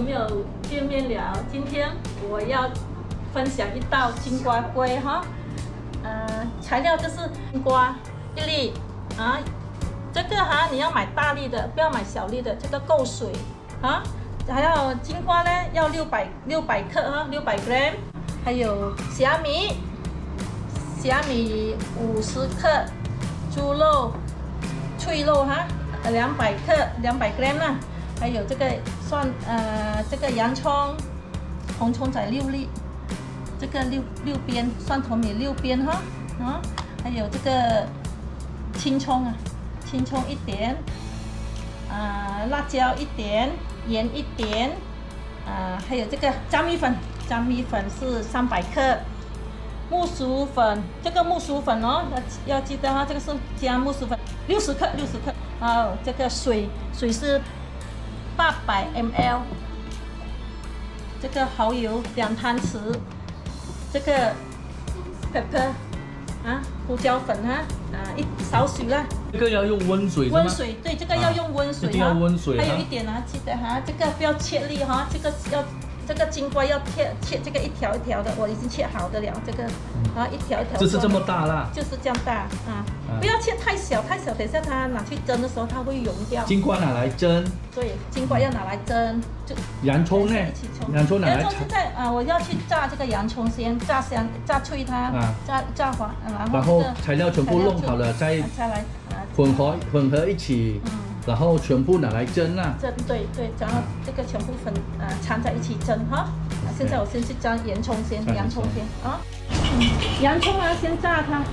没有见面了。今天我要分享一道金瓜粿哈。材料就是金瓜1粒啊，这个哈你要买大粒的，不要买小粒的，这个够水啊。还有金瓜呢，要600克哈，600 gram， 还有虾米50克，猪肉脆肉哈，200克200 gram 啦。还有这个这个洋葱，红葱仔6粒，这个六边蒜头米6边哈，还有这个青葱1点，辣椒1点，盐1点，还有这个炸米粉是300克，木薯粉，这个木薯粉哦，要记得哈，这个是加木薯粉60克，这个水是800 ml， 这个蚝油2汤匙，这个 pepper 胡椒粉少许啦。这个要用温水是吗？温水，对，这个要用温水一定要温水。还有一点记得这个不要切粒哈，这个金瓜要切这个一条一条的，我已经切好的了，这个一条一条。就是这么大啦？就是这样大不要切太小，等一下它拿去蒸的时候它会溶掉。金瓜拿来蒸。对，金瓜要拿来蒸，就洋葱呢？洋葱拿来。洋葱现在我要去炸这个洋葱先，炸香炸脆它，炸黄，然后材料全部弄好了再来混合一起。然后全部拿来蒸啦。蒸，对，然后这个全部粉掺在一起蒸哈。现在我先去炸洋葱先洋葱先炸它，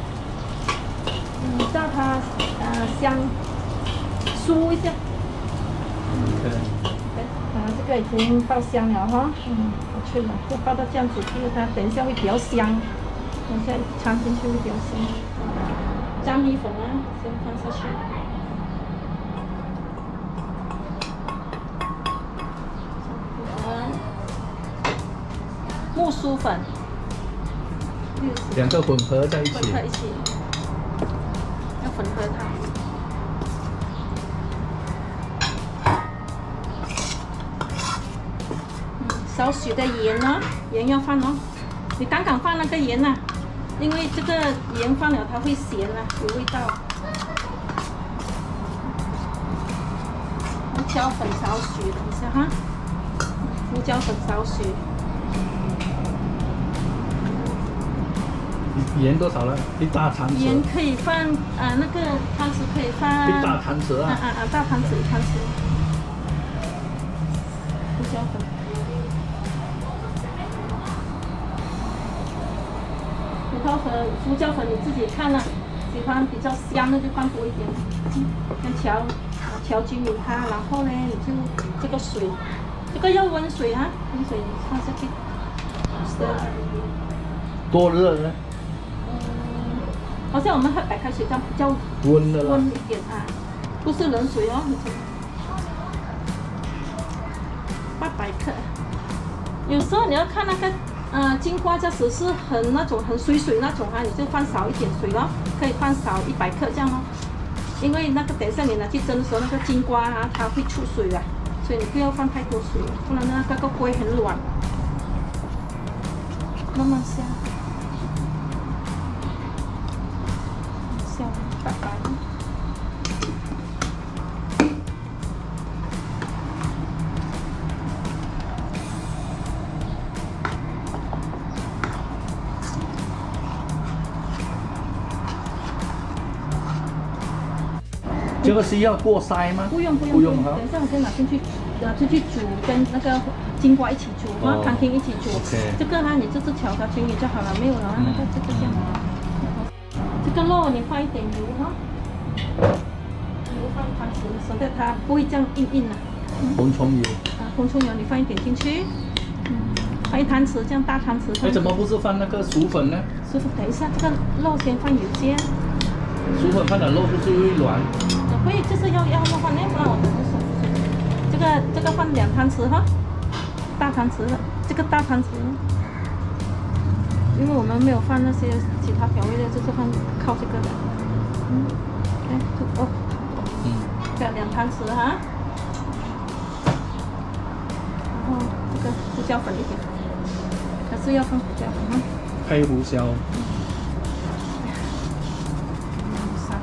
炸它香，酥一下。这个已经爆香了哈，好脆了，就爆到这样子，就是它等一下会比较香，等一下掺进去会比较香。炸米粉先放下去。木薯粉，2个混合在一起，要混合它。少许的盐盐要放你刚刚放那个盐因为这个盐放了它会咸有味道。胡椒粉少许，等一下哈，胡椒粉少许。盐多少了？一大汤匙。盐可以放那个汤匙可以放一大汤匙大汤匙1汤匙。胡椒粉。胡椒粉你自己看喜欢比较香的就放多一点，先调均匀它，然后呢你就这个水，这个要温水温水你放下去。多热呢？好像我们喝白开水这样比较温的温一点不是冷水哦。800克，有时候你要看那个金瓜假使是很水那种你就放少一点水咯，可以放少100克这样因为那个等一下你拿去蒸的时候，那个金瓜它会出水所以你不要放太多水，不然那个粿很软，慢慢下。拜拜。这个是要过筛吗？不用哈。等一下我先拿进去煮，跟那个金瓜一起煮汤丁一起煮。这个你就是调它均匀就好了，没有了那个这样。这个肉你放一点油油放汤匙，省得它不会这样硬红葱油。红葱油你放一点进去，放1汤匙，这样大汤匙。怎么不是放那个薯粉呢？薯粉等一下，这个肉先放油先。薯粉放了肉不是会软？会，就是要放那不然我等一下。这个放2汤匙大汤匙，这个大汤匙。因为我们没有放那些其他调味料，就是放靠这个的。这2汤匙后这个胡椒粉一点，还是要放胡椒粉啊。黑胡椒。塞，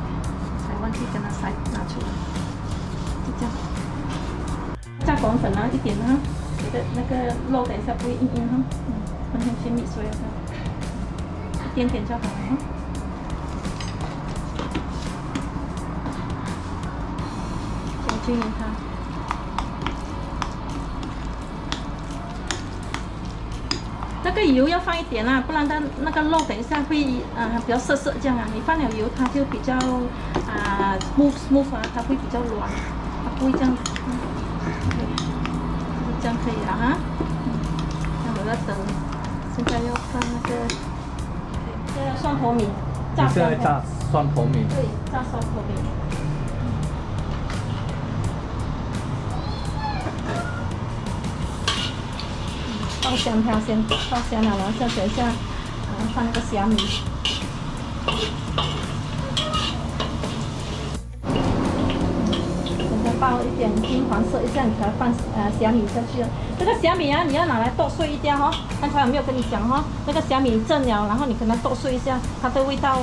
才忘记跟它塞拿出来，就这样。炸广粉啊，一点啊，那个肉等一下不会硬硬哈，完全先米水了，一点点就好了哈。搅均匀它。那个油要放一点啊，不然它那个肉等一下会比较涩涩这样啊。你放了油，它就比较smooth 啊，它会比较软，它不会这样。这样可以了哈。那我要等，现在要放那个，这个蒜头米，炸现在炸蒜头米。对，炸蒜头米。爆香它先，爆香了，然后再等一下，放那个虾米。爆一点金黄色一下，你才放虾米下去。这个虾米啊，你要拿来剁碎一点哈。刚才有没有跟你讲哈？那个虾米蒸了，然后你跟它剁碎一下，它的味道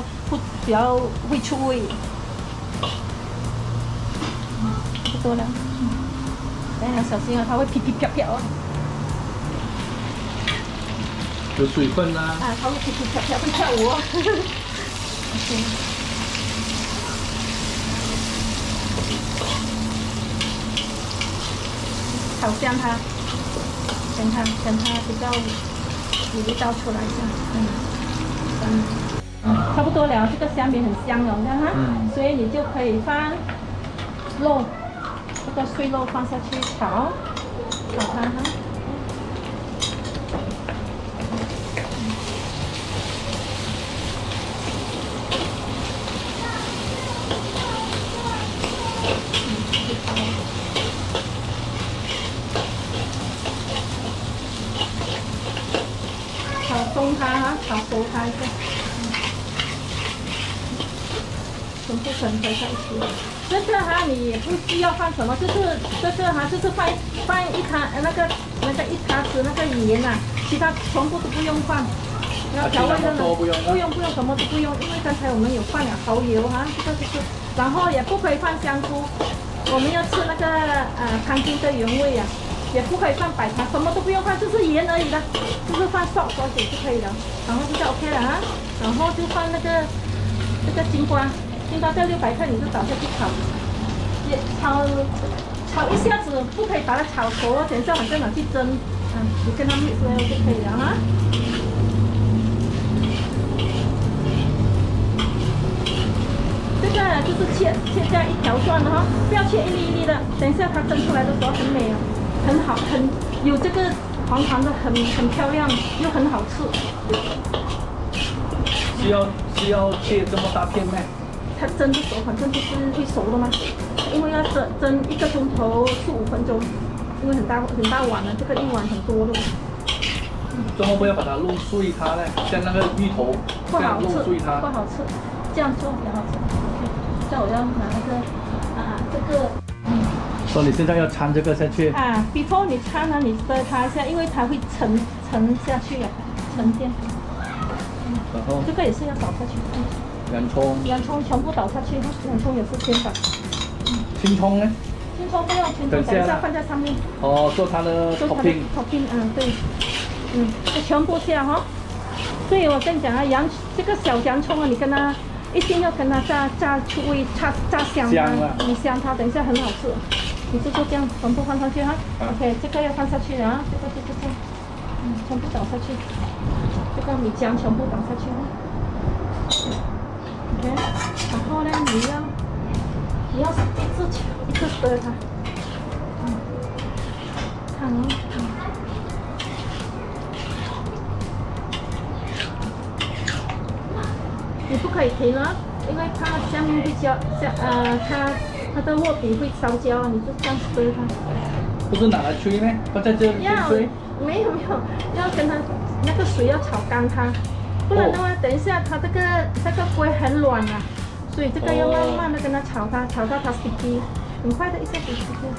比较会出味。不多了，等一下小心啊，它会噼噼啪啪哦。有水分啊。它会噼噼啪啪，会跳舞哦。OK。炒香它，等它比较有味道出来一下，差不多了。这个虾米很香了，你看哈，所以你就可以放肉，这个碎肉放下去炒它哈。松它哈，炒熟它一下，全部混合在一起。这个哈，你也不需要放什么，就是这个哈，就是放一汤那个一茶匙那个盐呐，其他全部都不用放。然后调味的呢，不用，什么都不用，因为刚才我们有放了蚝油哈，这个就是，然后也不可以放香菇，我们要吃那个汤汁的原味呀。也不可以放白糖，什么都不用放，就是盐而已的，就是放少许就可以了。然后就 OK 了啊，然后就放这个金瓜这600克你就倒下去炒，也炒一下子，不可以把它炒熟哦，等一下反正拿去蒸，你跟它mix了就可以了哈。这个就是切这样一条段的哈，不要切一粒一粒的，等一下它蒸出来的时候很美哦。很好，有这个黄黄的，很漂亮，又很好吃。需要切这么大片吗？它蒸的时候反正就是会熟的嘛，因为要蒸1个钟头15分钟，因为很大碗了，这个一碗很多的。怎么不要把它弄碎它呢？像那个芋头，不好吃，弄碎它不好吃，这样做比较好吃。这我要拿那个这个。所以你现在要掺这个下去。before 你掺呢，你stir它一下，因为它会沉下去的，沉淀。然后。这个也是要倒下去。洋葱全部倒下去，洋葱也是先倒。青葱呢？青葱不用，青葱等一下放在上面。哦，做它的 topping。对，就全部下哈。所以我跟你讲啊，这个小洋葱啊，你跟它一定要跟它炸出味，炸香它，你香它，等一下很好吃。你就这样全部放上去哈。OK， 这个要放下去了啊，这个就是这样，全部倒下去，这个米浆全部倒下去哈。OK， 然后呢，你要一直stir它，看哦。你不可以停啊，因为它下面会焦，它的锅底会烧焦啊，你就这样stir它。不是拿来吹吗？放在这里吹？没有，要跟它那个水要炒干它，不然的话，等一下它这个锅很软啊，所以这个要慢慢的跟它炒到它 sticky， 很快的一下子 sticky。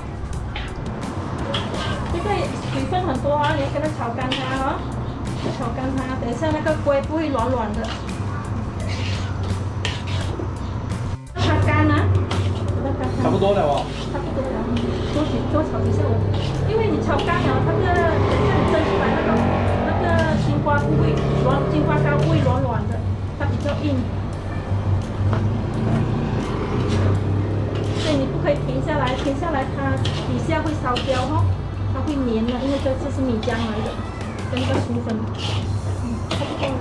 这个水分很多啊，你要跟它炒干它哦，炒干它，等一下那个龟不会软软的。它干啊，差不多了哦。差不多了，多炒几下我，因为你炒干了，它的等一下你蒸出来那个金瓜不会软，金瓜膏不会软软的，它比较硬。所以你不可以停下来，停下来它底下会烧焦哦，它会黏的，因为这是米浆来的，跟那个薯粉，差不多了。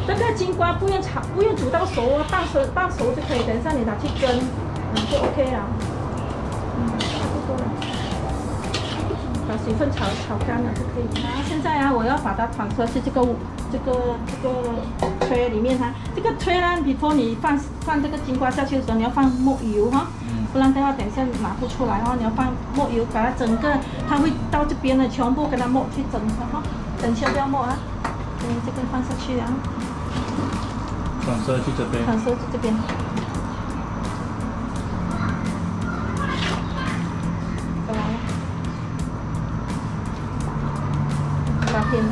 这个金瓜不用炒，不用煮到熟哦，半熟就可以。等一下你拿去蒸，就 OK 了。差不多了。把水分炒干了就可以。然后现在啊，我要把它transfer去这个tray 里面哈。这个 tray 呢 ，before 你放这个金瓜下去的时候，你要放墨油哈，不然的话等一下拿不出来哦。你要放墨油，把它整个它会到这边的全部跟它抹去整它哈。等一下不要抹啊，这个放下去啊。transfer去这边。transfer去这边。8片。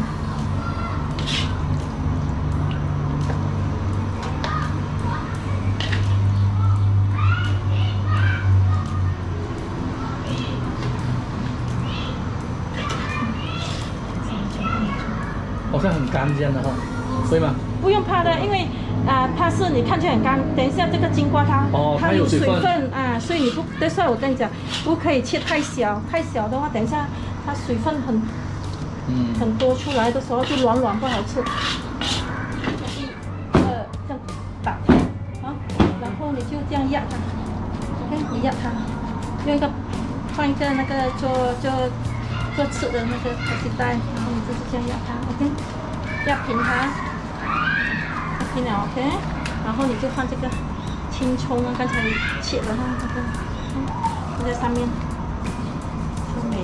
好像很干这样的哈，会吗？不用怕的，因为它是你看起来很干，等一下这个金瓜它有水分啊，所以你不，所以我跟你讲，不可以切太小，太小的话，等一下它水分很多出来的时候就软不好吃。1、2，这样打开啊，然后你就这样压它 ，OK， 你压它，用放一个那个做吃的那个纸袋，然后你就是这样压它 ，OK， 压平它。平了 OK， 然后你就放这个青葱啊，刚才切的哈，这个放在上面，就美。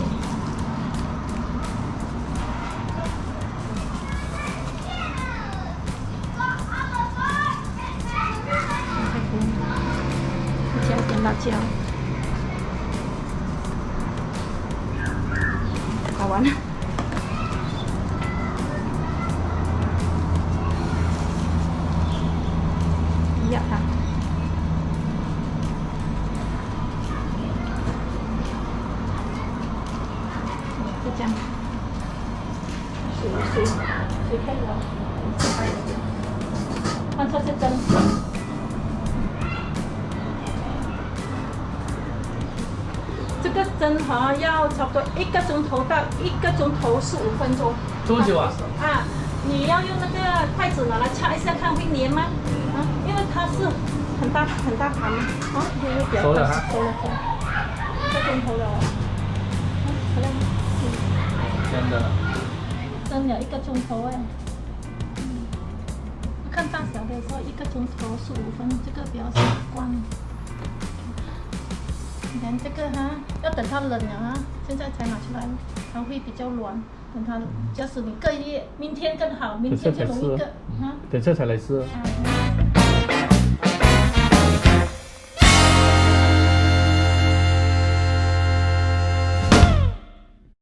加一点辣椒，搞完了。压它，就这样，水开了，放下去蒸。这个蒸哈要差不多1个钟头到1个钟头15分钟。这么久啊？啊，你要用那个筷子拿来掐一下，看会粘吗？因为它是很大盘啊，熟了哈，熟了，1个钟头了，好了，真的，蒸了1个钟头哎，看大小的时候1个钟头15分，这个比较习惯。你看这个哈，要等它冷了哈，现在才拿出来，它会比较软。等它，假使你隔夜，明天更好，明天就容易隔。等下才来吃。